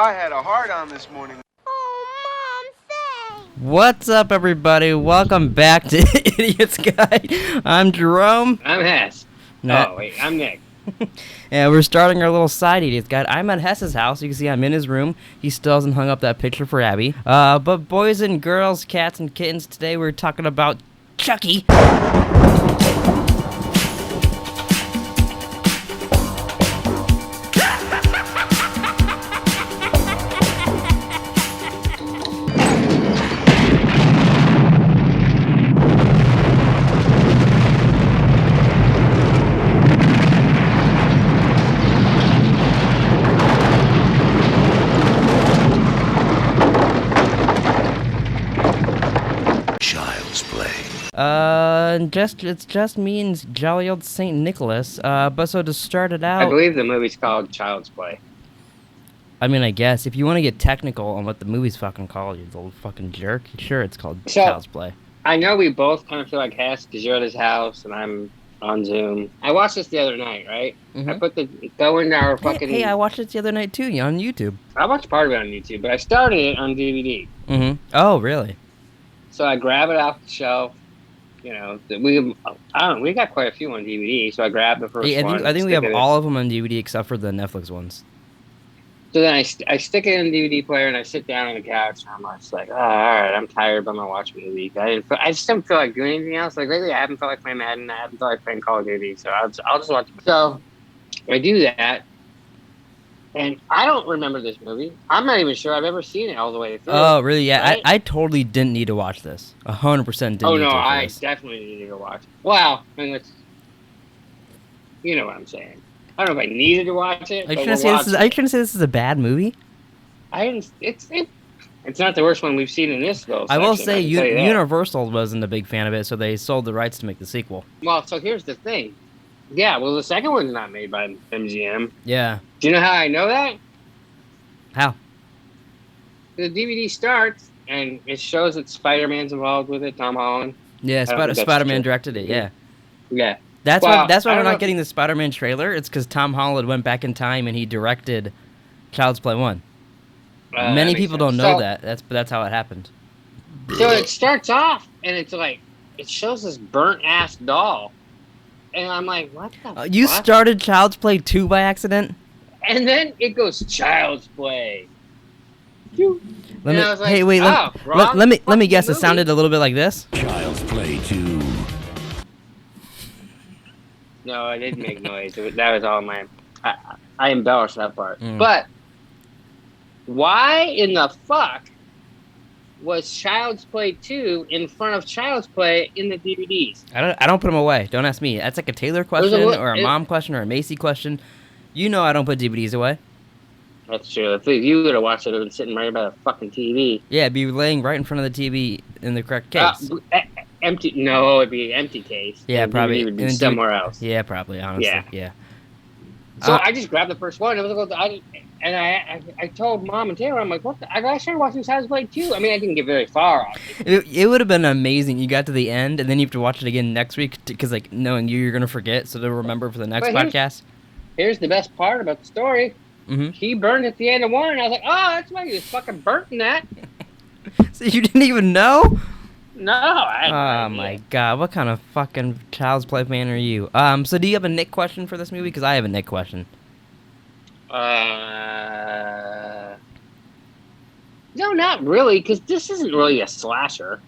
I had a hard-on this morning. Oh, Mom, say. What's up, everybody? Welcome back to Idiot's Guide. I'm Jerome. I'm Hess. No. Oh, wait, I'm Nick. And we're starting our little side Idiot's Guide. I'm at Hess's house. You can see I'm in his room. He still hasn't hung up that picture for Abby. But boys and girls, cats and kittens, today we're talking about Chucky. It just means jolly old St. Nicholas. But so to start it out, I believe the movie's called Child's Play. I mean, I guess if you want to get technical on what the movie's fucking called, you little fucking jerk. Sure, it's called Child's Play. I know we both kind of feel like Hess because you're at his house and I'm on Zoom. I watched this the other night, right? Mm-hmm. I put go into our fucking. Hey, I watched it the other night too. On YouTube. I watched part of it on YouTube, but I started it on DVD. Mm-hmm. Oh, really? So I grab it off the shelf. You know, we got quite a few on DVD, so I grabbed the first one. I think we have all of them on DVD except for the Netflix ones. So then I stick it in the DVD player and I sit down on the couch and I'm just like, oh, all right, I'm tired, but I'm gonna watch a movie. I just didn't feel like doing anything else. Like lately, I haven't felt like playing Madden. I haven't felt like playing Call of Duty, so I'll just watch it. So I do that, and I don't remember this movie. I'm not even sure I've ever seen it all the way through. Oh, really? Yeah, right? I totally didn't need to watch this. 100% didn't. Oh need no, to I definitely needed to watch it. Wow, I mean, you know what I'm saying. I don't know if I needed to watch it. Are you trying to say this is a bad movie? It's not the worst one we've seen in this though. I will say Universal wasn't a big fan of it, so they sold the rights to make the sequel. Well, so here's the thing. Yeah, well, the second one's not made by MGM. Yeah. Do you know how I know that? How? The DVD starts and it shows that Spider-Man's involved with it. Tom Holland. Yeah, Spider-Man directed it. Yeah. Yeah. That's why we're not getting the Spider-Man trailer. It's because Tom Holland went back in time and he directed Child's Play 1. Many people don't know that. That's how it happened. So it starts off and it's like it shows this burnt ass doll, and I'm like, what the? You started Child's Play 2 by accident? And then it goes Child's Play. Let me guess. It sounded a little bit like this. Child's Play 2. No, I didn't make noise. That was all my. I embellished that part. Mm. But why in the fuck was Child's Play 2 in front of Child's Play in the DVDs? I don't put them away. Don't ask me. That's like a Taylor question or a mom question or a Macy question. You know I don't put DVDs away. That's true. If you would have watched it, it would have been sitting right by the fucking TV. Yeah, it'd be laying right in front of the TV in the correct case. Empty? No, it'd be an empty case. Yeah, probably. It would be somewhere else. Yeah, probably. Honestly, yeah. So I just grabbed the first one. I told Mom and Taylor, I'm like, what? I started watching Child's Play 2. I mean, I didn't get very far on it. It would have been amazing. You got to the end, and then you have to watch it again next week because, like, knowing you're going to forget, so to remember for the next podcast. Here's the best part about the story. Mm-hmm. He burned at the end of one, and I was like, oh, that's why he was fucking burnt in that. So you didn't even know? No, I Oh my god, what kind of fucking Child's Play fan are you? So do you have a Nick question for this movie? Because I have a Nick question. No, not really, because this isn't really a slasher.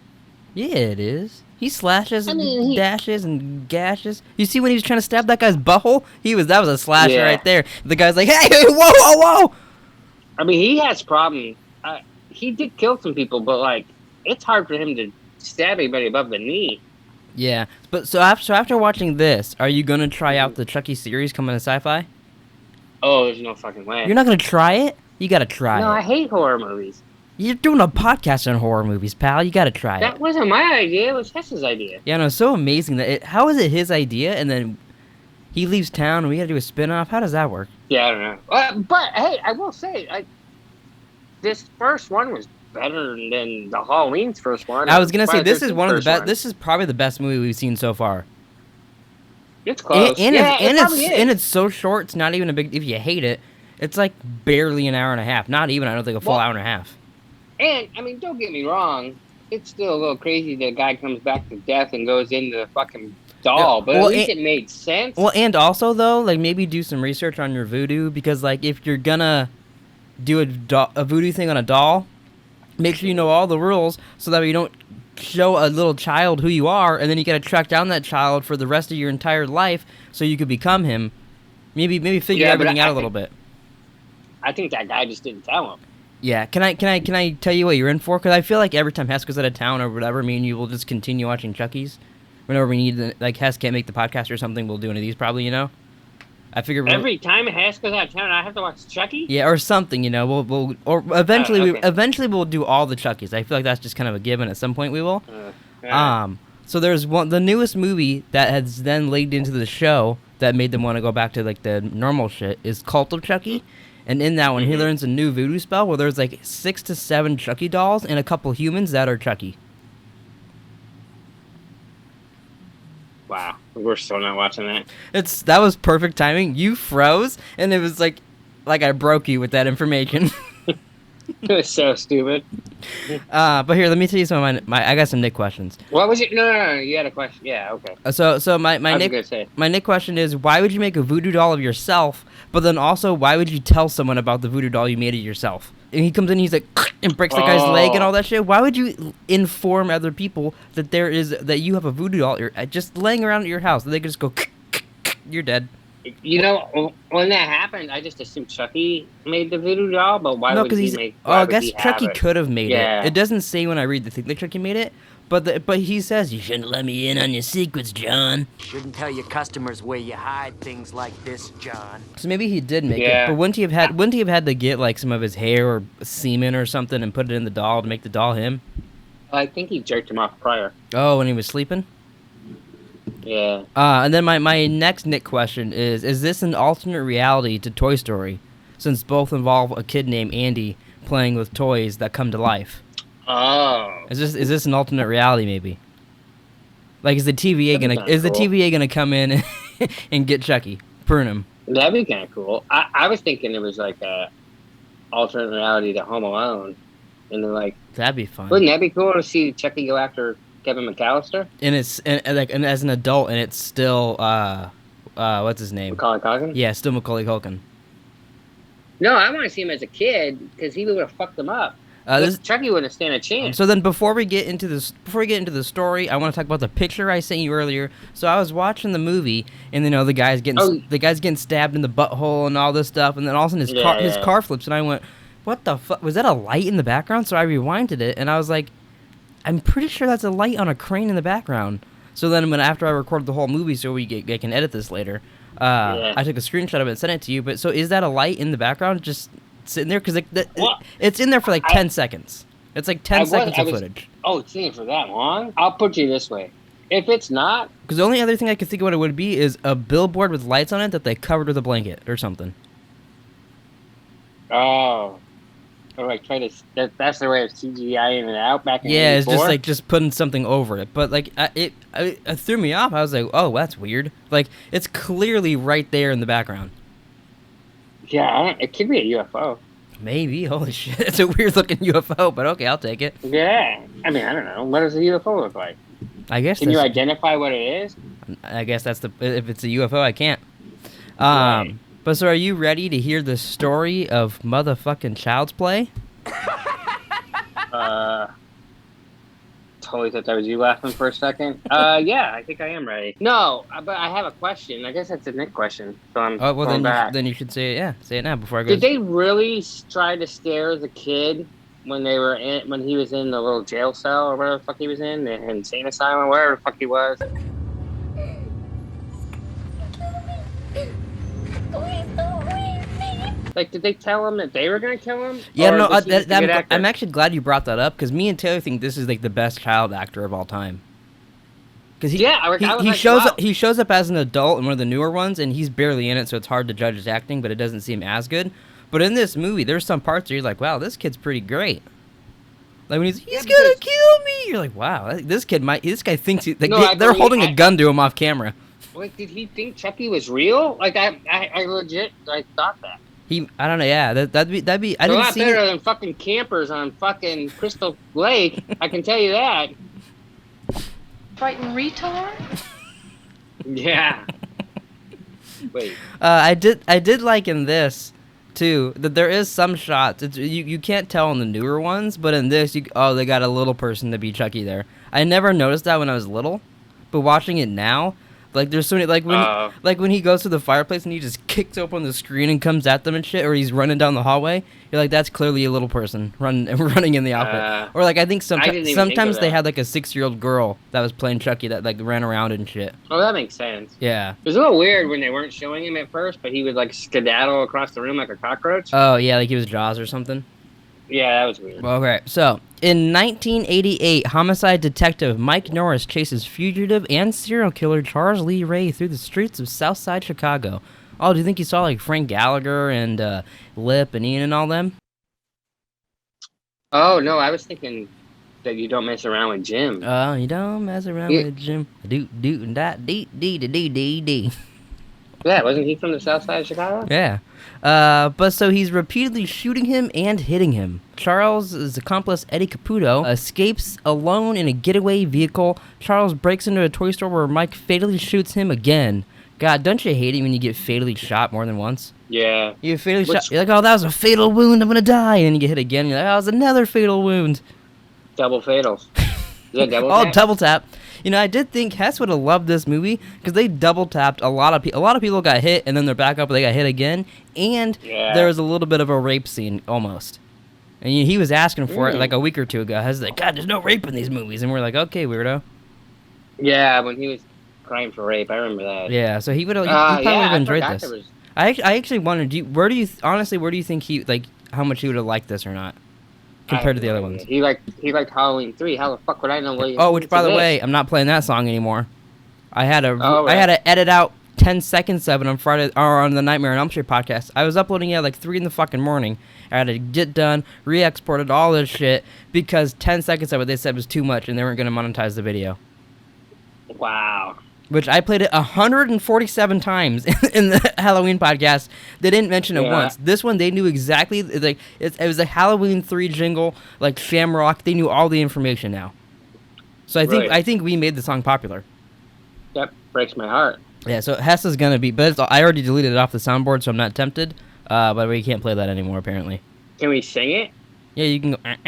Yeah, it is. He slashes and dashes and gashes. You see when he was trying to stab that guy's butthole? That was a slasher right there. The guy's like, hey, whoa. I mean, he has problems. He did kill some people, but, like, it's hard for him to stab anybody above the knee. Yeah, but so after watching this, are you gonna try out the Chucky series coming to Sci-Fi? Oh, there's no fucking way. You're not gonna try it? You gotta try it. No, I hate horror movies. You're doing a podcast on horror movies, pal. You gotta try it. That wasn't my idea. It was Hess's idea. Yeah, no, it's so amazing that how is it his idea and then he leaves town and we gotta do a spin-off? How does that work? Yeah, I don't know. But hey, I will say, this first one was better than the Halloween's first one. I was gonna say this is one of the best. This is probably the best movie we've seen so far. It's close. And it's so short. It's not even a big. If you hate it, It's like barely an hour and a half. Not even, I don't think, a full hour and a half. And, I mean, don't get me wrong. It's still a little crazy that a guy comes back to death and goes into the fucking doll. Yeah, But well, at least it made sense. Well, and also, though, like, maybe do some research on your voodoo. Because, like, if you're gonna do a voodoo thing on a doll, make sure you know all the rules so that you don't show a little child who you are, and then you gotta track down that child for the rest of your entire life so you could become him. Maybe figure everything out a little bit. I think that guy just didn't tell him. Yeah, can I tell you what you're in for? Because I feel like every time Hess goes out of town or whatever, me and you will just continue watching Chucky's. Whenever we need, like, Hess can't make the podcast or something, we'll do one of these probably, you know? I figure Every time Hess goes out of town, I have to watch Chucky? Yeah, or something, you know. Or eventually, okay. eventually we'll do all the Chucky's. I feel like that's just kind of a given. At some point, we will. Right. So there's the newest movie that has then leaked into the show that made them want to go back to like the normal shit is Cult of Chucky, and in that one he learns a new voodoo spell where there's like 6 to 7 Chucky dolls and a couple humans that are Chucky. Wow, we're still not watching that. That was perfect timing. You froze, and it was like I broke you with that information. It was so stupid. But here, let me tell you some of my I got some Nick questions. What was it? No, you had a question. Yeah, okay. So my Nick question is, why would you make a voodoo doll of yourself? But then also, why would you tell someone about the voodoo doll you made of yourself? And he comes in, he's like, and breaks the guy's leg and all that shit. Why would you inform other people that you have a voodoo doll just laying around at your house? They could just go, you're dead. You know, when that happened, I just assumed Chucky made the voodoo doll, but why would he make? I guess Chucky could have made it. It doesn't say when I read the thing that Chucky made it, but he says you shouldn't let me in on your secrets, John. Shouldn't tell your customers where you hide things like this, John. So maybe he did make it, but wouldn't he have had to get like some of his hair or semen or something and put it in the doll to make the doll him? I think he jerked him off prior. Oh, when he was sleeping. Yeah. And then my next Nick question is this an alternate reality to Toy Story, since both involve a kid named Andy playing with toys that come to life? Oh. Is this an alternate reality maybe? Like, is the TVA gonna come in and get Chucky, prune him? That'd be kind of cool. I was thinking it was like a alternate reality to Home Alone, and then like that'd be fun. Wouldn't that be cool to see Chucky go after Kevin McAllister? And it's and as an adult, and it's still what's his name? Macaulay Culkin? Yeah, still Macaulay Culkin. No, I want to see him as a kid because he would have fucked him up. Chucky wouldn't stand a chance. So then, before we get into the story, I want to talk about the picture I sent you earlier. So I was watching the movie, and the guy's getting stabbed in the butthole and all this stuff, and then all of a sudden his car flips, and I went, "What the fuck? Was that a light in the background?" So I rewinded it, and I was like, I'm pretty sure that's a light on a crane in the background. So then after I recorded the whole movie so I can edit this later, I took a screenshot of it and sent it to you. But so is that a light in the background just sitting there? Because it's in there for like 10 seconds. It's like 10 seconds of footage. Oh, it's in there for that long? I'll put you this way. If it's not... Because the only other thing I could think of what it would be is a billboard with lights on it that they covered with a blanket or something. Oh... Or like try to that's the way of CGIing it out back in it's '84? just putting something over it. But like it threw me off. I was like, oh, that's weird. Like it's clearly right there in the background. Yeah, it could be a UFO. Maybe. Holy shit, it's a weird looking UFO. But okay, I'll take it. Yeah, I mean I don't know. What does a UFO look like? I guess. Can you identify what it is? I guess that's if it's a UFO, I can't. Right. But so are you ready to hear the story of motherfucking Child's Play? Totally thought that was you laughing for a second. Yeah, I think I am ready. No, but I have a question. I guess that's a Nick question. So I'm going back. Then you should say it. Yeah, say it now before I go. Did they really try to scare the kid when he was in the little jail cell or whatever the fuck he was in, the insane asylum, wherever the fuck he was? Like, did they tell him that they were gonna kill him? Yeah, no, I'm actually glad you brought that up because me and Taylor think this is like the best child actor of all time. Because he shows up as an adult in one of the newer ones, and he's barely in it, so it's hard to judge his acting, but it doesn't seem as good. But in this movie, there's some parts where you're like, wow, this kid's pretty great. Like when he's gonna kill me, you're like, wow, this guy thinks they're holding a gun to him off camera. Wait, did he think Chucky was real? Like I legit thought that. I don't know. Yeah, that'd be. I They're a didn't lot see better it. than fucking campers on fucking Crystal Lake. I can tell you that. Frightened retard? Yeah. Wait. I did like in this too that there is some shots. You can't tell in the newer ones, but in this, they got a little person to be Chucky there. I never noticed that when I was little, but watching it now, like there's so many when he goes to the fireplace and he just kicks open the screen and comes at them and shit, or he's running down the hallway. You're like, that's clearly a little person running in the outfit. Or like I think sometimes they had like a 6-year-old girl that was playing Chucky that like ran around and shit. Oh, that makes sense. Yeah. It was a little weird when they weren't showing him at first, but he would like skedaddle across the room like a cockroach. Oh yeah, like he was Jaws or something. Yeah, that was weird. Okay, so in 1988, homicide detective Mike Norris chases fugitive and serial killer Charles Lee Ray through the streets of Southside Chicago. Oh, do you think you saw like Frank Gallagher and Lip and Ian and all them? Oh no, I was thinking that you don't mess around with Jim. Oh, you don't mess around with Jim. Do and that dee. Yeah, wasn't he from the South Side of Chicago? Yeah. But so he's repeatedly shooting him and hitting him. Charles' accomplice Eddie Caputo escapes alone in a getaway vehicle. Charles breaks into a toy store where Mike fatally shoots him again. God, don't you hate it when you get fatally shot more than once? Yeah. You get fatally shot. You're like, oh, that was a fatal wound. I'm gonna die. And then you get hit again. You're like, oh, that was another fatal wound. Double fatals. Is that double Oh, tap? double tap. You know, I did think Hess would have loved this movie because they double tapped a lot of people. A lot of people got hit and then they're back up and they got hit again. And there was a little bit of a rape scene almost. And he was asking for it like a week or two ago. Hess was like, God, there's no rape in these movies. And we're like, okay, weirdo. Yeah, when he was crying for rape, I remember that. Yeah, so he would have. He probably would have enjoyed this. Was... I actually wondered, where do you think he how much he would have liked this or not? Compared to the other ones. He liked Halloween 3. How the fuck would I know what which by the way, I'm not playing that song anymore. I had to right. I had to edit out 10 seconds of it on Friday or on the Nightmare on Elm Street podcast. I was uploading it at like 3 in the fucking morning. I had to get done, re-exported all this shit because 10 seconds of it they said was too much and they weren't going to monetize the video. Wow. Which I played it 147 times in the Halloween podcast. They didn't mention it once. This one, they knew exactly, like it was a Halloween 3 jingle, like Shamrock. They knew all the information now. So I think we made the song popular. That breaks my heart. Yeah, so Hess is going to be, but I already deleted it off the soundboard, so I'm not tempted. But we can't play that anymore, apparently. Can we sing it? Yeah, you can go. I'm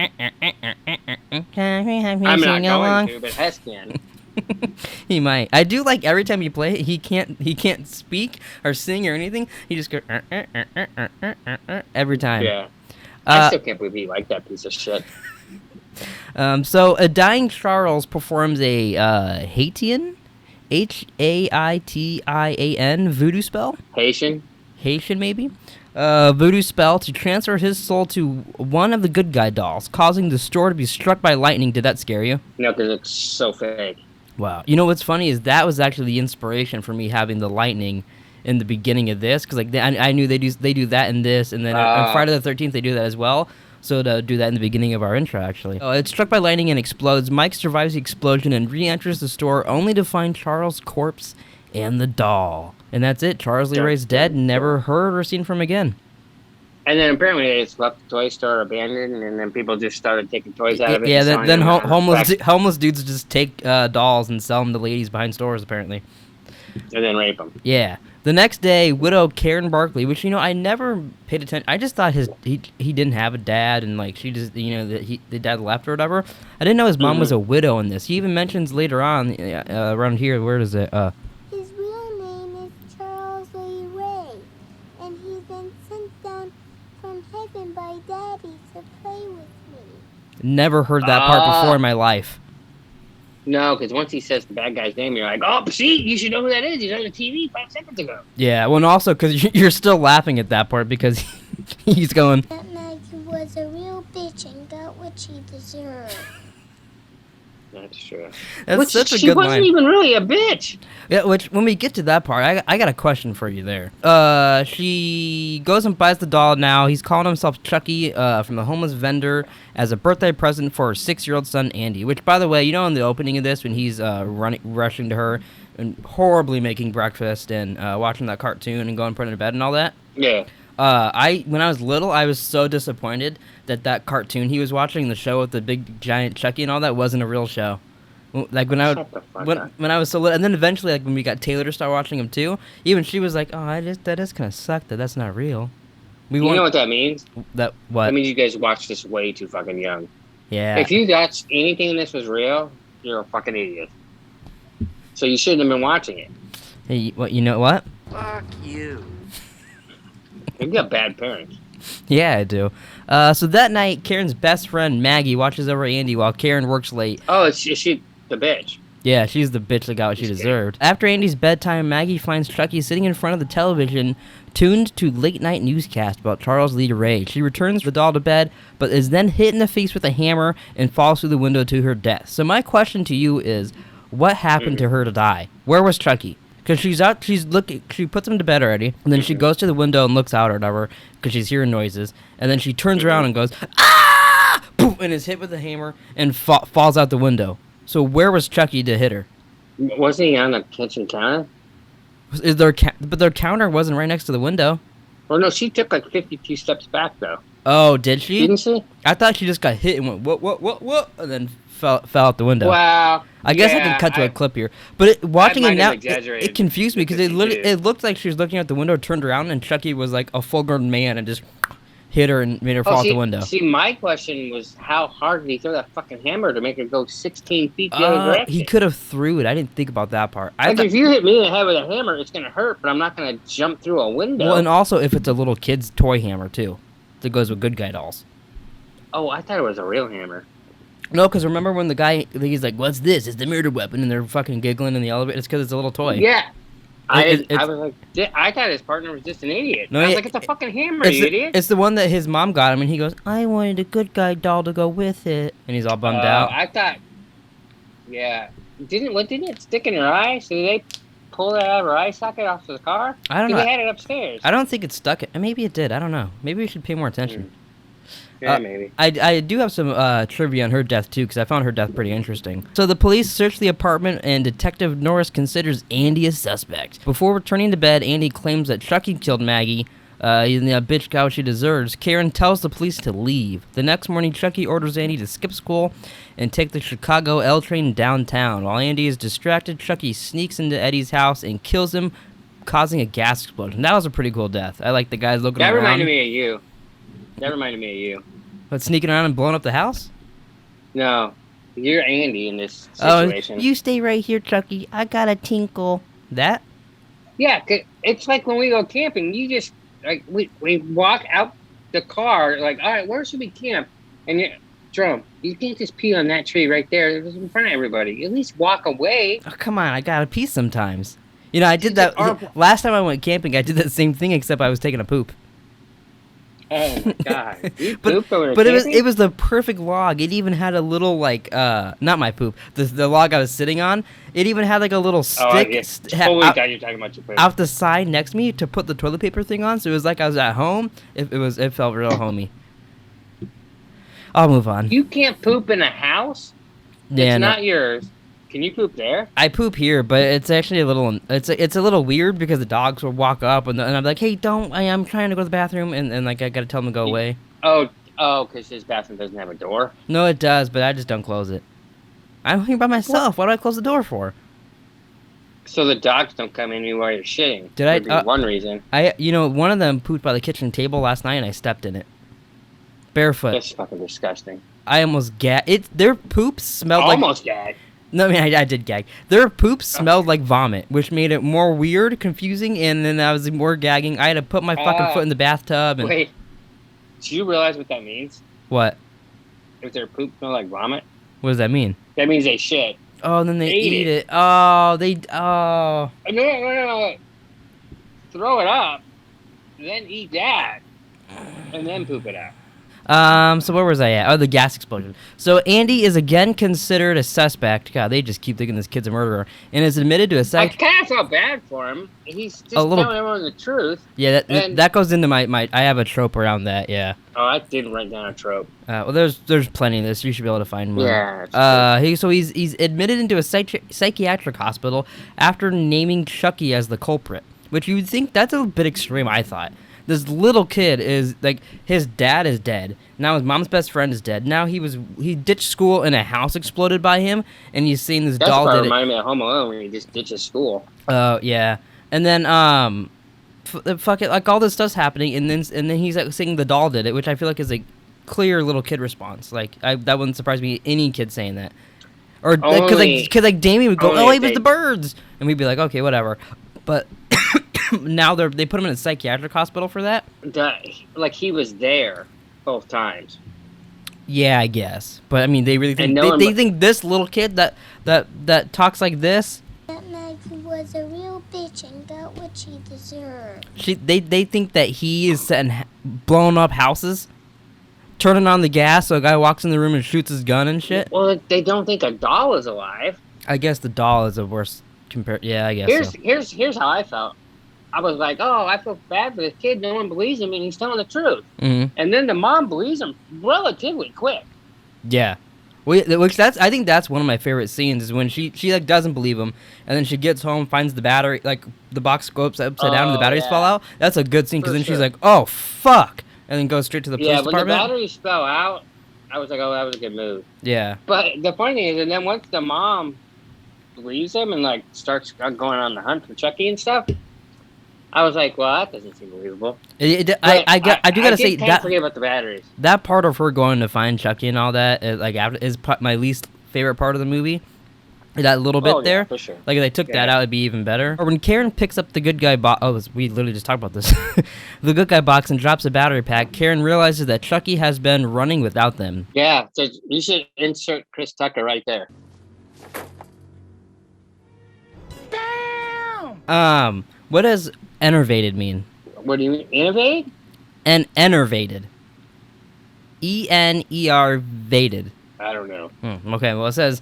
not going to, but Hess can. He might. I do like every time you play it, he can't speak or sing or anything. He just goes every time. Yeah. I still can't believe he liked that piece of shit. So a dying Charles performs a Haitian, Haitian voodoo spell. Haitian maybe. Voodoo spell to transfer his soul to one of the good guy dolls, causing the store to be struck by lightning. Did that scare you? No, because it's so fake. Wow. You know what's funny is that was actually the inspiration for me having the lightning in the beginning of this, because like I knew they do that in this, and then on Friday the 13th they do that as well. So to do that in the beginning of our intro, actually. It's struck by lightning and explodes. Mike survives the explosion and re-enters the store, only to find Charles' corpse and the doll. And that's it. Charles Lee Ray's dead, never heard or seen from again. And then apparently they just left the toy store abandoned, and then people just started taking toys out of it. Yeah, then homeless dudes just take dolls and sell them to ladies behind stores, apparently. And then rape them. Yeah. The next day, widow Karen Barkley, which, I never paid attention. I just thought he didn't have a dad, and like she just, the dad left or whatever. I didn't know his mom was a widow in this. He even mentions later on around here, where is it? His real name is Charles Lee Ray, and he's been sent down from heaven by Daddy to play with me. Never heard that part before in my life. No, because once he says the bad guy's name, you're like, oh, see, you should know who that is. He's on the TV 5 seconds ago. Yeah, well, and also because you're still laughing at that part because he's going. That Maggie was a real bitch and got what she deserved. That's true. That's such a good line. She wasn't even really a bitch. Yeah, which when we get to that part, I got a question for you there. She goes and buys the doll now. He's calling himself Chucky from the homeless vendor as a birthday present for her 6-year-old son, Andy. Which, by the way, in the opening of this when he's rushing to her and horribly making breakfast and watching that cartoon and going and putting her to bed and all that? Yeah. When I was little, I was so disappointed that cartoon he was watching, the show with the big giant Chucky and all that, wasn't a real show. Like when Shut the fuck up. when I was so little, and then eventually, like when we got Taylor to start watching him too, even she was like, "Oh, that just kind of sucked. That's not real." You know what that means? That what? That means you guys watched this way too fucking young. Yeah. If you thought anything in this was real, you're a fucking idiot. So you shouldn't have been watching it. Hey, what? You know what? Fuck you. You got bad parents. Yeah, I do. So that night, Karen's best friend Maggie watches over Andy while Karen works late. Oh, is she the bitch? Yeah, she's the bitch that got what she deserved. After Andy's bedtime, Maggie finds Chucky sitting in front of the television, tuned to late-night newscast about Charles Lee Ray. She returns the doll to bed, but is then hit in the face with a hammer and falls through the window to her death. So my question to you is, what happened to her to die? Where was Chucky? Because she's looking, she puts him to bed already, and then she goes to the window and looks out or whatever, because she's hearing noises, and then she turns around and goes, ah! Boom, and is hit with a hammer and falls out the window. So where was Chucky to hit her? Wasn't he on the kitchen counter? But their counter wasn't right next to the window. Well, no, she took like 52 steps back, though. Oh, did she? Didn't she? I thought she just got hit and went, what, and then fell out the window. Wow. I guess I can cut to a clip here. But watching it now, it confused me because it looked like she was looking out the window, turned around, and Chucky was like a full-grown man and just hit her and made her fall out the window. See, my question was how hard did he throw that fucking hammer to make her go 16 feet the other direction? He could have threw it. I didn't think about that part. If you hit me in the head with a hammer, it's going to hurt, but I'm not going to jump through a window. Well, and also if it's a little kid's toy hammer, too, that goes with good guy dolls. Oh, I thought it was a real hammer. No, because remember when the guy, he's like, what's this? It's the murder weapon, and they're fucking giggling in the elevator. It's because it's a little toy. Yeah. I was like, I thought his partner was just an idiot. No, I was like, it's a fucking hammer, you idiot. It's the one that his mom got him, and he goes, I wanted a good guy doll to go with it. And he's all bummed out. I thought, yeah. Didn't it stick in her eye? So did they pull that out of her eye socket off the car? I don't know. They had it upstairs. I don't think it stuck. Maybe it did. I don't know. Maybe we should pay more attention. Yeah, maybe. I do have some trivia on her death, too, because I found her death pretty interesting. So the police search the apartment, and Detective Norris considers Andy a suspect. Before returning to bed, Andy claims that Chucky killed Maggie, and the bitch got what she deserves. Karen tells the police to leave. The next morning, Chucky orders Andy to skip school and take the Chicago L train downtown. While Andy is distracted, Chucky sneaks into Eddie's house and kills him, causing a gas explosion. That was a pretty cool death. I like the guys looking around. That reminded me of you. What, sneaking around and blowing up the house? No. You're Andy in this situation. Oh, you stay right here, Chucky. I got a tinkle. That? Yeah, it's like when we go camping, you just, like, we walk out the car, like, all right, where should we camp? And, Jerome, you can't just pee on that tree right there. It was in front of everybody. At least walk away. Oh, come on. I gotta pee sometimes. You know, I did that. Last time I went camping, I did that same thing, except I was taking a poop. Oh my god! But it was the perfect log. It even had a little like not my poop. The log I was sitting on. It even had like a little stick. Totally thought you were talking about your poop. Out the side next to me to put the toilet paper thing on. So it was like I was at home. It felt real homey. I'll move on. You can't poop in a house. Yeah, it's not yours. Can you poop there? I poop here, but it's actually a little weird because the dogs will walk up and I'm like, hey, don't! I'm trying to go to the bathroom and like I gotta tell them to go away. Oh, because his bathroom doesn't have a door. No, it does, but I just don't close it. I'm here by myself. What do I close the door for? So the dogs don't come in while you're shitting. Would be one reason. One of them pooped by the kitchen table last night and I stepped in it. Barefoot. That's fucking disgusting. I almost gagged. Their poop smelled like... Almost gagged. No, I mean, I did gag. Their poop smelled like vomit, which made it more weird, confusing, and then I was more gagging. I had to put my fucking foot in the bathtub. And... Wait. Do you realize what that means? What? If their poop smell like vomit? What does that mean? That means they shit. Oh, then they eat it. Oh, Oh. No. Throw it up, then eat that, and then poop it out. So where was I at? Oh, the gas explosion. So Andy is again considered a suspect. God, they just keep thinking this kid's a murderer. And is admitted to a I kind of felt bad for him. He's just telling everyone the truth. Yeah, that goes into my... I have a trope around that, yeah. Oh, I didn't write down a trope. Well, there's plenty of this. You should be able to find more. Yeah. He's admitted into a psychiatric hospital after naming Chucky as the culprit. Which you'd think that's a bit extreme, I thought. this little kid is like, his dad is dead. Now his mom's best friend is dead. Now he ditched school and a house exploded by him, and he's seeing this doll. That's what reminded me of Home Alone when he just ditches school. Yeah, and then fuck it, like all this stuff's happening, and then he's like saying the doll did it, which I feel like is a clear little kid response. Like that wouldn't surprise me, any kid saying that, or because like Damien would go, oh, it was the birds, and we'd be like, okay, whatever, but. Now they put him in a psychiatric hospital for that. Like he was there both times. Yeah, I guess. But I mean, they really think they think this little kid that talks like this. That Maggie was a real bitch and got what she deserved. They think that he is blowing up houses, turning on the gas so a guy walks in the room and shoots his gun and shit. Well, they don't think a doll is alive. I guess the doll is a worse compare. Yeah, I guess. Here's how I felt. I was like, oh, I feel bad for this kid. No one believes him, and he's telling the truth. Mm-hmm. And then the mom believes him relatively quick. Yeah, I think that's one of my favorite scenes is when she like doesn't believe him, and then she gets home, finds the battery, like the box goes upside down, and the batteries fall out. That's a good scene because then she's like, oh fuck, and then goes straight to the police department. Yeah, when the batteries fell out, I was like, oh, that was a good move. Yeah. But the funny thing is, and then once the mom believes him and like starts going on the hunt for Chucky and stuff. I was like, well, that doesn't seem believable. I do gotta say that. Forget about the batteries. That part of her going to find Chucky and all that is my least favorite part of the movie. That little bit there, for sure. Like if they took that out, it'd be even better. Or when Karen picks up the good guy box. We literally just talked about this. The good guy box and drops a battery pack. Karen realizes that Chucky has been running without them. Yeah, so you should insert Chris Tucker right there. Damn. What does enervated mean? What do you mean, innovated? And enervated. E-N-E-R-vated. I don't know. Okay, well it says,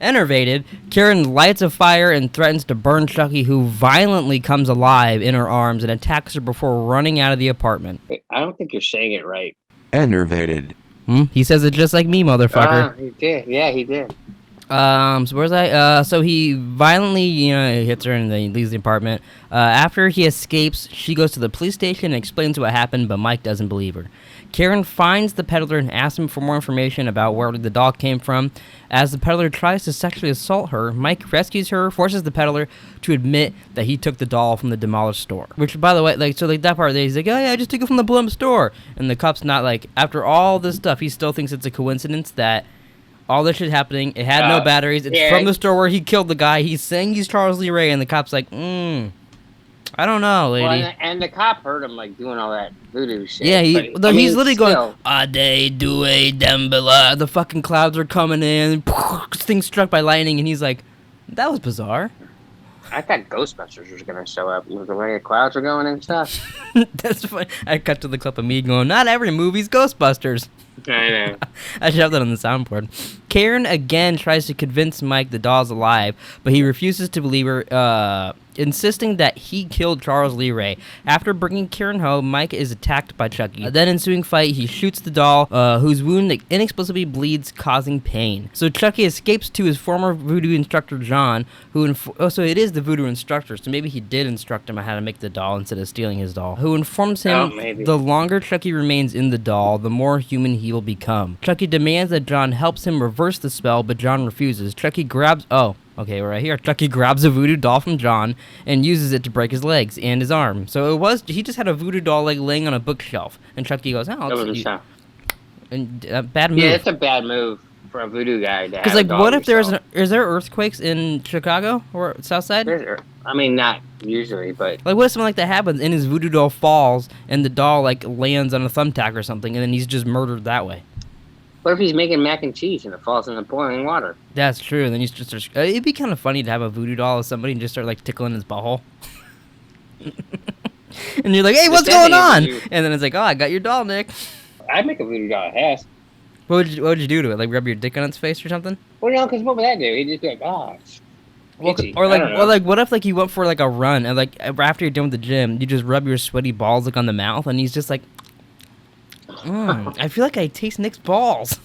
enervated, Karen lights a fire and threatens to burn Chucky, who violently comes alive in her arms and attacks her before running out of the apartment. I don't think you're saying it right. Enervated. He says it just like me, motherfucker. He did. Yeah, he did. So where's I? So he violently, hits her and then he leaves the apartment. After he escapes, she goes to the police station and explains what happened, but Mike doesn't believe her. Karen finds the peddler and asks him for more information about where the doll came from. As the peddler tries to sexually assault her, Mike rescues her, forces the peddler to admit that he took the doll from the demolished store. Which, by the way, that part, he's like, oh yeah, I just took it from the blown store. And the cop's not like, after all this stuff, he still thinks it's a coincidence that all this shit happening, it had no batteries, it's from the store where he killed the guy, he's saying he's Charles Lee Ray, and the cop's like, I don't know, lady. Well, and the cop heard him, doing all that voodoo shit. Yeah, he's literally going, Ade, due, dembala, the fucking clouds are coming in, things struck by lightning, and he's like, that was bizarre. I thought Ghostbusters was going to show up with the way the clouds were going and stuff. That's funny. I cut to the clip of me going, not every movie's Ghostbusters. I know. I shoved that on the soundboard. Karen again tries to convince Mike the doll's alive, but he refuses to believe her, insisting that he killed Charles Lee Ray. After bringing Karen home, Mike is attacked by Chucky. Then ensuing fight, he shoots the doll, whose wound inexplicably bleeds, causing pain. So Chucky escapes to his former voodoo instructor, John, so it is the voodoo instructor, so maybe he did instruct him on how to make the doll instead of stealing his doll, who informs him the longer Chucky remains in the doll, the more human he will become. Chucky demands that John helps him reverse the spell, but John refuses. Chucky grabs... Okay, we're right here. Chucky grabs a voodoo doll from John and uses it to break his legs and his arm. So he just had a voodoo doll laying on a bookshelf, and Chucky goes, bad move. Yeah, it's a bad move for a voodoo guy to have. Because what if is there earthquakes in Chicago or South Side? Not usually, but what if something like that happens and his voodoo doll falls and the doll lands on a thumbtack or something, and then he's just murdered that way? What if he's making mac and cheese and it falls in the boiling water? That's true. And then he's just... it'd be kind of funny to have a voodoo doll of somebody and just start, tickling his butthole. And you're like, hey, what's going on? And then it's like, oh, I got your doll, Nick. I'd make a voodoo doll a ass. What would you do to it? Rub your dick on its face or something? Well, because what would that do? He'd just be like, what if you went for a run and after you're done with the gym, you just rub your sweaty balls on the mouth and he's just like... I feel like I taste Nick's balls.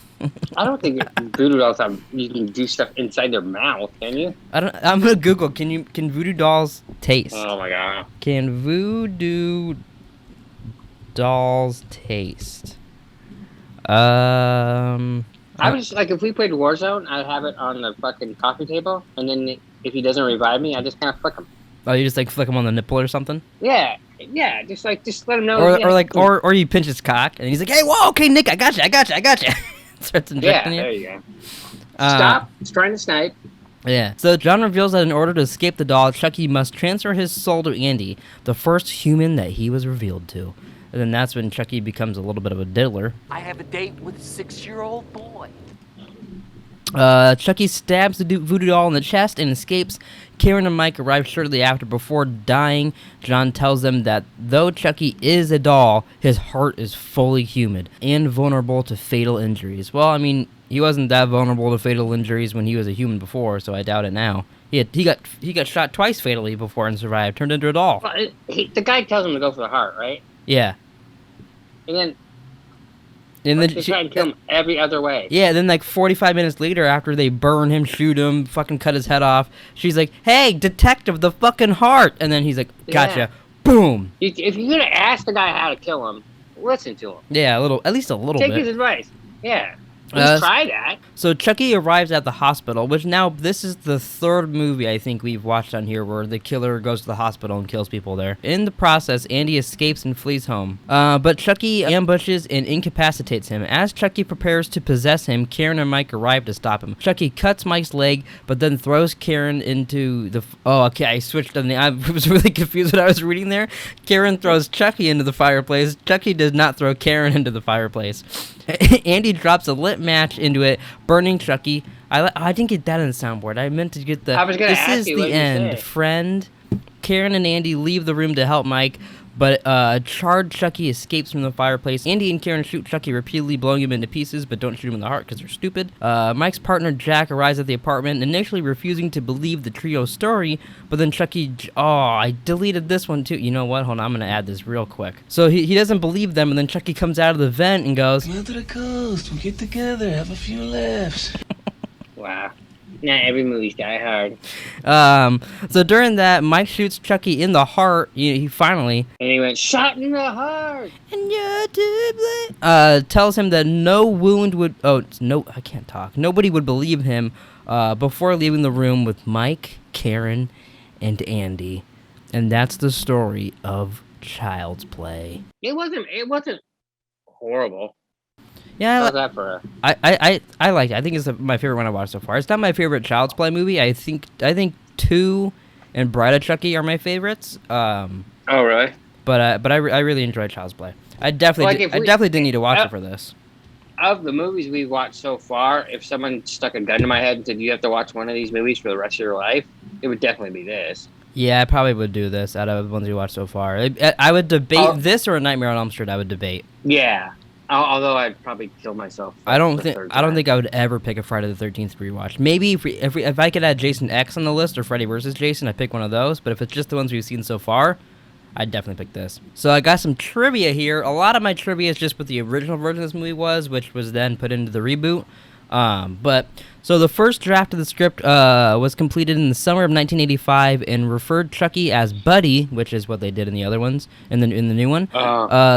I don't think voodoo dolls you can do stuff inside their mouth, can you? I'm gonna Google. Can voodoo dolls taste? Oh my god. Can voodoo doll's taste? I would just, like, if we played Warzone, I'd have it on the fucking coffee table, and then if he doesn't revive me, I just kind of flick him. Oh, you just like flick him on the nipple or something? Yeah, just let him know. Or you pinch his cock and he's like, hey, whoa, okay, Nick, I got you. Starts injecting you. Yeah, there you go. Stop! It's trying to snipe. Yeah. So John reveals that in order to escape the doll, Chucky must transfer his soul to Andy, the first human that he was revealed to. And then that's when Chucky becomes a little bit of a diddler. I have a date with a 6-year-old boy. Chucky stabs the voodoo doll in the chest and escapes. Karen and Mike arrive shortly after. Before dying, John tells them that though Chucky is a doll, his heart is fully human and vulnerable to fatal injuries. Well, I mean, he wasn't that vulnerable to fatal injuries when he was a human before, so I doubt it now. He got shot twice fatally before and survived, turned into a doll. Well, the guy tells him to go for the heart, right? Yeah. And then they try and kill him every other way. Yeah, then like 45 minutes later, after they burn him, shoot him, fucking cut his head off, she's like, hey, detective, the fucking heart! And then he's like, gotcha. Yeah. Boom! If you're gonna ask the guy how to kill him, listen to him. Yeah, at least a little bit. bit. Take his advice. Yeah. Let's try that. So Chucky arrives at the hospital, which now this is the third movie I think we've watched on here where the killer goes to the hospital and kills people there. In the process, Andy escapes and flees home. But Chucky ambushes and incapacitates him. As Chucky prepares to possess him, Karen and Mike arrive to stop him. Chucky cuts Mike's leg, but then throws Karen into the... Oh, okay, I switched on the... I was really confused when I was reading there. Karen throws Chucky into the fireplace. Chucky does not throw Karen into the fireplace. Andy drops a lit match into it, burning Chucky. I didn't get that in the soundboard. I meant to get the... I was gonna this ask is you, the what did you end, say? friend. Karen and Andy leave the room to help Mike, but charred Chucky escapes from the fireplace. Andy and Karen shoot Chucky repeatedly, blowing him into pieces, but don't shoot him in the heart because they're stupid. Mike's partner Jack arrives at the apartment, initially refusing to believe the trio's story, but then Chucky... Oh, I deleted this one too. You know what? Hold on, I'm going to add this real quick. So he doesn't believe them, and then Chucky comes out of the vent and goes... Come out to the coast, we'll get together, have a few laughs. Wow. Not every movie's Die Hard. So during that, Mike shoots Chucky in the heart. He finally... And he went, shot in the heart! And you're to blame. Tells him that no wound would... Oh, no, I can't talk. Nobody would believe him before leaving the room with Mike, Karen, and Andy. And that's the story of Child's Play. It wasn't horrible. Yeah, How's that for a... I like it. I think it's my favorite one I watched so far. It's not my favorite Child's Play movie. I think 2 and Bride of Chucky are my favorites. Oh, really? But I really enjoyed Child's Play. I definitely didn't need to watch it for this. Of the movies we've watched so far, if someone stuck a gun to my head and said you have to watch one of these movies for the rest of your life, it would definitely be this. Yeah, I probably would do this out of the ones we watched so far. I would debate this or A Nightmare on Elm Street. I would debate. Yeah. Although I'd probably kill myself. I don't think I would ever pick a Friday the 13th rewatch. Maybe if I could add Jason X on the list or Freddy vs. Jason, I'd pick one of those. But if it's just the ones we've seen so far, I'd definitely pick this. So I got some trivia here. A lot of my trivia is just what the original version of this movie was, which was then put into the reboot. So the first draft of the script was completed in the summer of 1985 and referred Chucky as Buddy, which is what they did in the other ones, in the new one,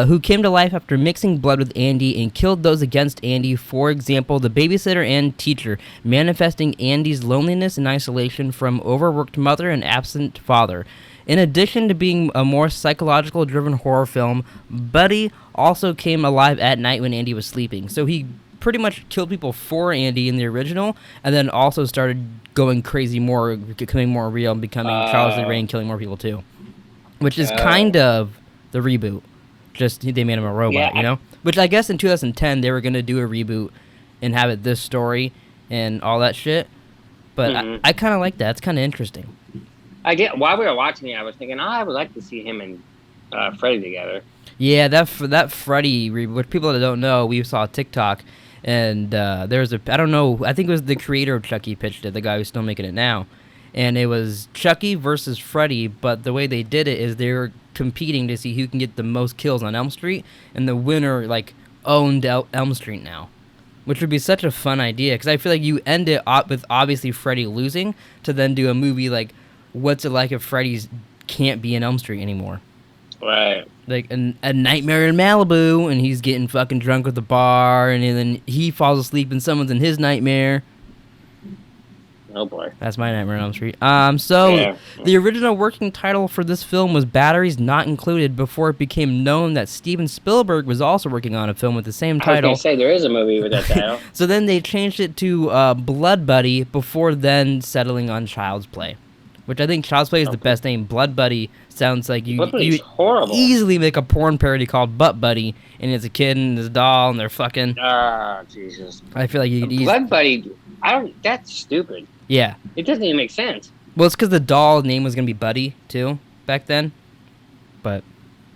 who came to life after mixing blood with Andy and killed those against Andy. For example, the babysitter and teacher, manifesting Andy's loneliness and isolation from overworked mother and absent father. In addition to being a more psychological-driven horror film, Buddy also came alive at night when Andy was sleeping. So he pretty much killed people for Andy in the original, and then also started going crazy more, becoming more real, and becoming Charles Lee Ray and killing more people too. Which is kind of the reboot. Just they made him a robot, you know? Which I guess in 2010 they were going to do a reboot and have it this story and all that shit. But I kind of like that. It's kind of interesting. While we were watching it, I was thinking, I would like to see him and Freddy together. Yeah, that Freddy, which people that don't know, we saw TikTok, and there's I don't know, I think it was the creator of Chucky pitched it, the guy who's still making it now, and it was Chucky versus Freddy, but the way they did it is they were competing to see who can get the most kills on Elm Street, and the winner, owned Elm Street now, which would be such a fun idea, because I feel like you end it with obviously Freddy losing, to then do a movie like, what's it like if Freddy's can't be in Elm Street anymore? Right. Like a nightmare in Malibu, and he's getting fucking drunk at the bar, and then he falls asleep, and someone's in his nightmare. Oh boy. That's my Nightmare on Elm Street. The original working title for this film was Batteries Not Included before it became known that Steven Spielberg was also working on a film with the same title. I was going to say, there is a movie with that title. So then they changed it to Blood Buddy before then settling on Child's Play, which I think Child's Play is the best name. Blood Buddy sounds like you horrible. Easily make a porn parody called Butt Buddy, and it's a kid and his doll, and they're fucking... Ah, Jesus. I feel like you could Blood Buddy, that's stupid. Yeah. It doesn't even make sense. Well, it's because the doll name was going to be Buddy, too, back then. But...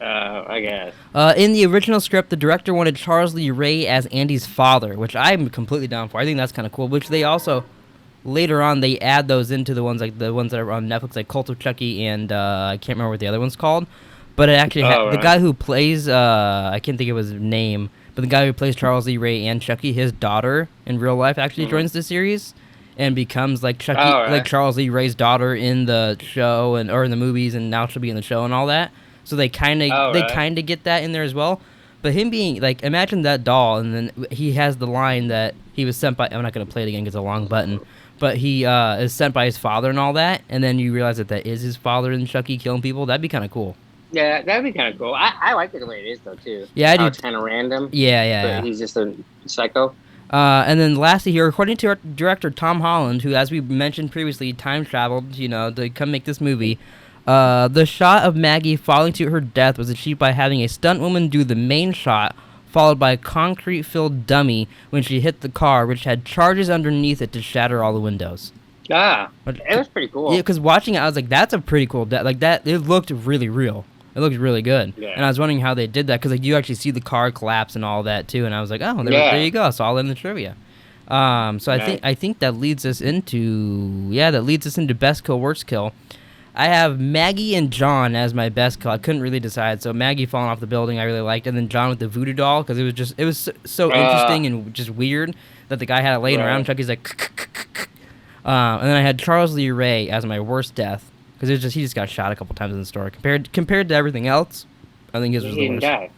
I guess. In the original script, the director wanted Charles Lee Ray as Andy's father, which I'm completely down for. I think that's kind of cool, which they also... Later on, they add those into the ones that are on Netflix, like Cult of Chucky, and I can't remember what the other one's called. But it actually the guy who plays I can't think of his name, but the guy who plays Charles Lee Ray and Chucky, his daughter in real life actually joins the series and becomes like Chucky, like Charles Lee Ray's daughter in the show or in the movies, and now she'll be in the show and all that. So they kind of get that in there as well. But him being like, imagine that doll, and then he has the line that he was sent by. I'm not gonna play it again because it's a long button. But he is sent by his father and all that, and then you realize that is his father in Chucky killing people. That'd be kind of cool. Yeah, that'd be kind of cool. I like it the way it is, though, too. Yeah, I do. It's kind of random. Yeah. But he's just a psycho. And then lastly here, according to our director Tom Holland, who, as we mentioned previously, time traveled, to come make this movie, the shot of Maggie falling to her death was achieved by having a stunt woman do the main shot, followed by a concrete-filled dummy when she hit the car, which had charges underneath it to shatter all the windows. Ah, it was pretty cool. Yeah, because watching it, I was like, that's a pretty cool death. Like, that, it looked really real. It looked really good. Yeah. And I was wondering how they did that, because like, you actually see the car collapse and all that, too. And I was like, oh, there you go. It's all in the trivia. So I think that leads us into, Best Kill, Worst Kill. I have Maggie and John as my best kill. I couldn't really decide. So Maggie falling off the building I really liked, and then John with the voodoo doll, because it was so interesting and just weird that the guy had it laying around. Chucky's like, and then I had Charles Lee Ray as my worst death, because he just got shot a couple times in the story. Compared to everything else, I think his was the worst. He didn't die.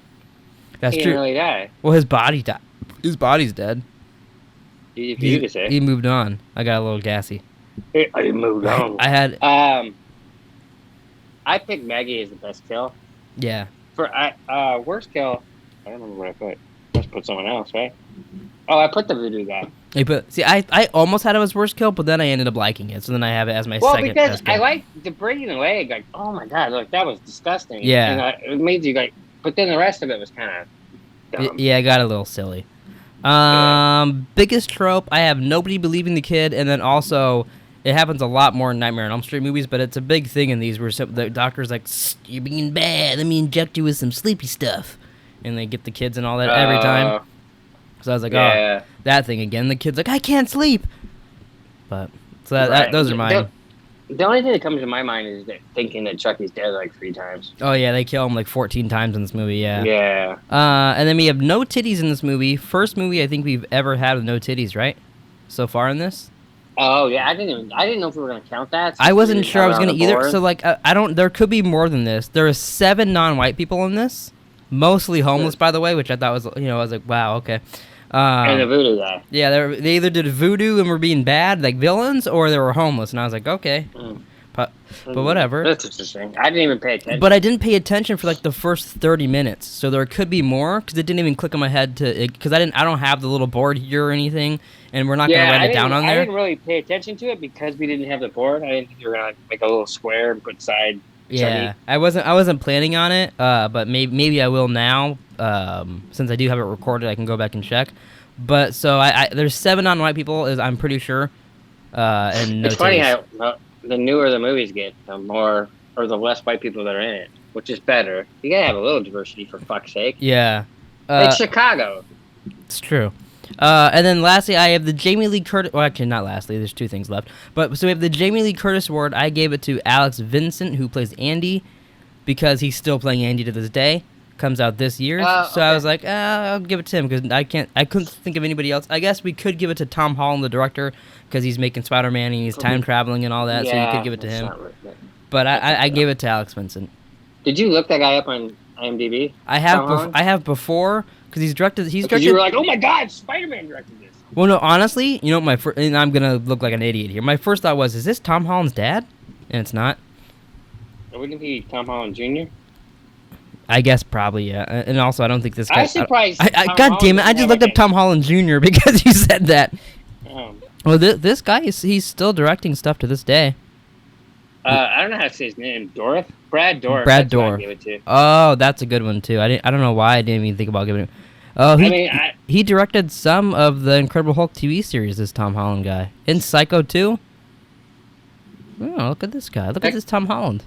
That's true. He didn't really die. Well, his body died. His body's dead. You could say. He moved on. I got a little gassy. I moved on. I had. I picked Maggie as the best kill. Yeah. For worst kill, I don't remember what I put. I just put someone else, right? Oh, I put the voodoo guy. I almost had it as worst kill, but then I ended up liking it, so then I have it as my second best kill. Well, because I like the breaking the leg. Like, oh my god, like that was disgusting. Yeah. And, it made you like, but then the rest of it was kind of dumb. Yeah, I got a little silly. Biggest trope, I have nobody believing the kid, and then also... It happens a lot more in Nightmare on Elm Street movies, but it's a big thing in these where the doctor's like, you're being bad, let me inject you with some sleepy stuff. And they get the kids and all that every time. So I was like, that thing again. The kid's like, I can't sleep. But, so those are mine. The only thing that comes to my mind is thinking that Chucky's dead like 3 times. Oh, yeah, they kill him like 14 times in this movie, yeah. Yeah. And then we have no titties in this movie. First movie I think we've ever had with no titties, right? So far in this? Oh yeah, I didn't know if we were gonna count that. I wasn't sure I was gonna either. So like, I don't. There could be more than this. There are 7 non-white people in this, mostly homeless, by the way, which I thought was, I was like, wow, okay. And the voodoo guy. Yeah, they either did voodoo and were being bad, like villains, or they were homeless, and I was like, okay. But whatever. That's interesting. I didn't even pay attention. But I didn't pay attention for like the first 30 minutes, so there could be more because it didn't even click on my head because I don't have the little board here or anything, and we're not gonna write it down on there. I didn't really pay attention to it because we didn't have the board. I didn't think you were gonna make a little square and put side. Yeah, I wasn't planning on it, but maybe I will now. Since I do have it recorded, I can go back and check. But so there's 7 non-white people, I'm pretty sure. And no it's funny how the newer the movies get, the more or the less white people that are in it, which is better. You gotta have a little diversity for fuck's sake. Yeah. It's Chicago. It's true. And then lastly, I have the Jamie Lee Curtis... Well, actually, not lastly. There's 2 things left. But so we have the Jamie Lee Curtis Award. I gave it to Alex Vincent, who plays Andy, because he's still playing Andy to this day. Comes out this year. So I was like, I'll give it to him because I couldn't think of anybody else. I guess we could give it to Tom Holland, the director, because he's making Spider-Man and he's time traveling and all that, so you could give it to him. But I gave it to Alex Vincent. Did you look that guy up on IMDb? I have before because he's directed. Because you were like, oh my god, Spider-Man directed this. Well, no, honestly, you know, and I'm gonna look like an idiot here. My first thought was, is this Tom Holland's dad? And it's not. Wouldn't it be Tom Holland Jr.? I guess probably, yeah. And also, I don't think this guy. I was surprised. God damn it! I just looked up Tom Holland Jr. because you said that. Well, this guy he's still directing stuff to this day. I don't know how to say his name. Brad Dourif. Brad Dourif. Give it to. Oh, that's a good one too. I don't know why I didn't even think about giving it. Oh, he directed some of the Incredible Hulk TV series. This Tom Holland guy in Psycho 2. Oh, look at this guy! Look at this Tom Holland.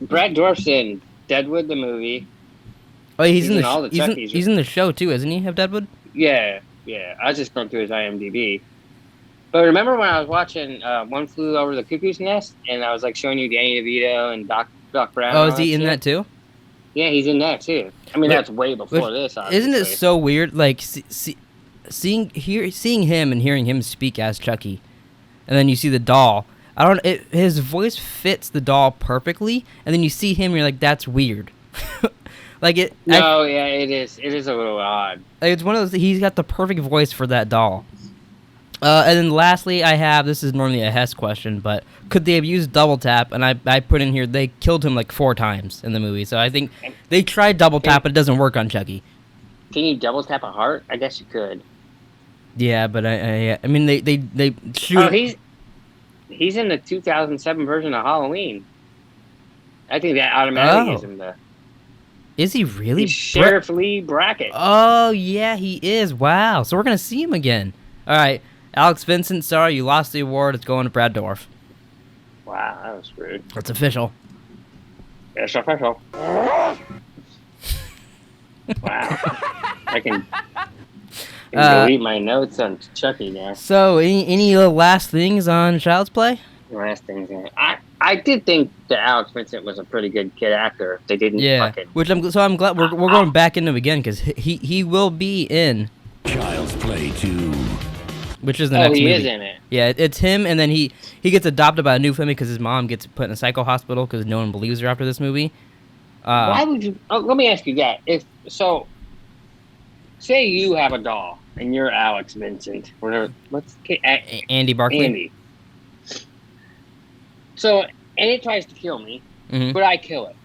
Brad Dourif's in Deadwood the movie. Oh, he's in all the Chucky's. He's in the show too, isn't he? Of Deadwood. Yeah. I was just going through his IMDb. But remember when I was watching One Flew Over the Cuckoo's Nest, and I was like showing you Danny DeVito and Doc Brown? Oh, is he in that too? Yeah, he's in that too. I mean, that's way before this. Obviously. Isn't it so weird? Like seeing him and hearing him speak as Chucky, and then you see the doll. His voice fits the doll perfectly, and then you see him, and you're like, that's weird. Like it. No, yeah, it is. It is a little odd. Like it's one of those. He's got the perfect voice for that doll. And then lastly, this is normally a Hess question, but could they have used double tap? And I put in here, they killed him like 4 times in the movie. So I think they tried double tap, but it doesn't work on Chucky. Can you double tap a heart? I guess you could. Yeah, but I mean, they shoot. Oh, he's in the 2007 version of Halloween. I think that automatically gives him the... Is he really? He's Sheriff Lee Brackett. Oh, yeah, he is. Wow. So we're going to see him again. All right. Alex Vincent, sorry, you lost the award. It's going to Brad Dourif. Wow, that was rude. It's official. It's official. Wow. I can delete my notes on Chucky now. So, any last things on Child's Play? Last things. I did think that Alex Vincent was a pretty good kid actor. They didn't fucking... I'm glad we're going back into him again, because he will be in Child's Play 2. Which is the next movie. He is in it. Yeah, it's him, and then he gets adopted by a new family because his mom gets put in a psycho hospital because no one believes her after this movie. Why would you... Oh, let me ask you that. Say you have a doll, and you're Alex Vincent. Andy Barkley. Andy. So, and it tries to kill me, but I kill it.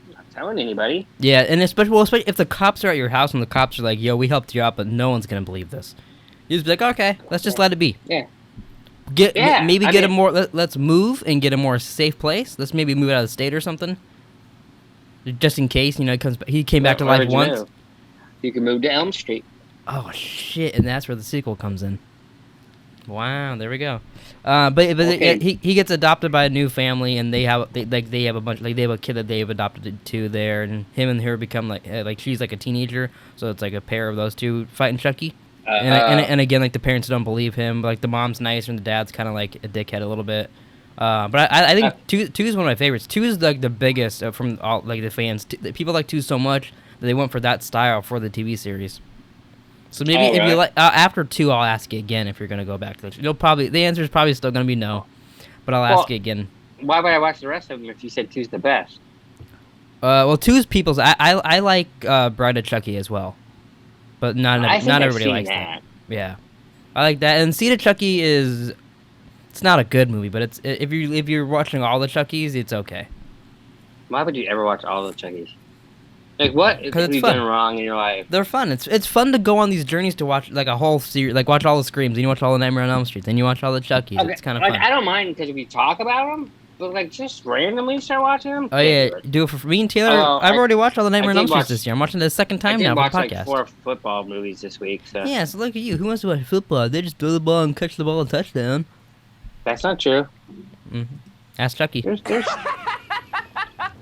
I'm not telling anybody. Yeah, and especially if the cops are at your house and the cops are like, yo, we helped you out, but no one's going to believe this. You just be like, okay, let's just let it be. Yeah. Let's move and get a more safe place. Let's maybe move out of the state or something. Just in case, he came back to life once. You can move to Elm Street. Oh, shit, and that's where the sequel comes in. Wow, there we go. He gets adopted by a new family, and they have a kid that they've adopted too there, and him and her become like she's like a teenager, so it's like a pair of those two fighting Chucky. And again, like the parents don't believe him, but like the mom's nice and the dad's kind of like a dickhead a little bit. But I think two is one of my favorites. 2 is like the biggest from all like the fans. People like 2 so much that they went for that style for the TV series. So maybe if you like after 2, I'll ask you again if you're gonna go back to it. The answer is probably still gonna be no, but I'll ask you again. Why would I watch the rest of them if you said 2's the best? 2 is people's. I like Bride of Chucky as well. But not everybody likes that. Yeah, I like that. And Seed of Chucky it's not a good movie, but if you're watching all the Chuckies, it's okay. Why would you ever watch all the Chuckies? Like what have you done wrong in your life? They're fun. It's fun to go on these journeys to watch like a whole series, like watch all the Screams, then you watch all the Nightmare on Elm Street, then you watch all the Chuckies. Okay. It's kind of fun. I don't mind because we talk about them. But, like, just randomly start watching them? Oh, yeah. Do it for me and Taylor. I've already watched all the Nightmare on Elm Street this year. I'm watching it the second time now for the podcast. I did watch, like, 4 football movies this week, so... Yeah, so look at you. Who wants to watch football? They just throw the ball and catch the ball and touchdown. That's not true. Mm-hmm. Ask Chucky. There's... I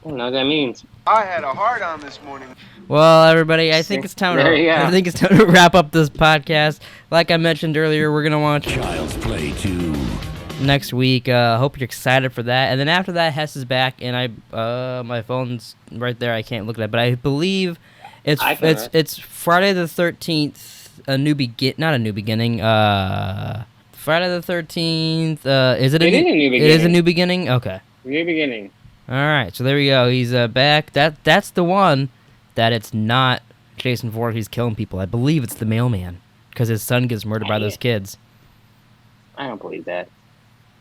don't know what that means. I had a hard-on this morning. Well, everybody, I think it's time to wrap up this podcast. Like I mentioned earlier, we're going to watch... Child's Play 2. Next week. Hope you're excited for that. And then after that, Hess is back, and my phone's right there. I can't look at it, but I believe it's Friday the 13th. Not a new beginning. Friday the 13th. Is it a new beginning? It is a new beginning. Okay. New beginning. All right, so there we go. He's back. That's the one that it's not Jason Voorhees killing people. I believe it's the mailman because his son gets murdered by those kids. I don't believe that.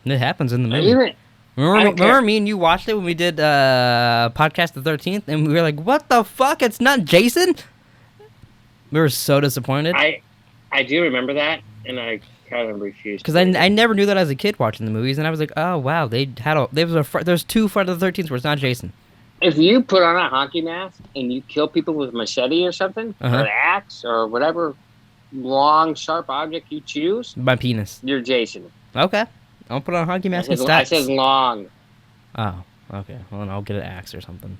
And it happens in the movie. Even, Remember me and you watched it when we did Podcast the 13th, and we were like, what the fuck? It's not Jason? We were so disappointed. I do remember that, and I kind of refused. Because I never knew that as a kid watching the movies, and I was like, oh, wow, there's two Friday the 13th where it's not Jason. If you put on a hockey mask and you kill people with a machete or something, or an axe, or whatever long, sharp object you choose, My penis. you're Jason. Okay. I'll put on a hockey mask and I said long. Oh, okay. Well, then I'll get an axe or something.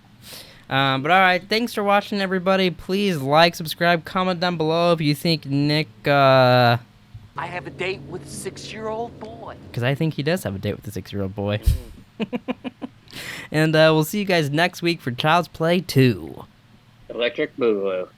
But all right, thanks for watching, everybody. Please like, subscribe, comment down below if you think Nick, I have a date with a 6-year-old boy. because I think he does have a date with a 6-year-old boy. And we'll see you guys next week for Child's Play 2. Electric Boogaloo.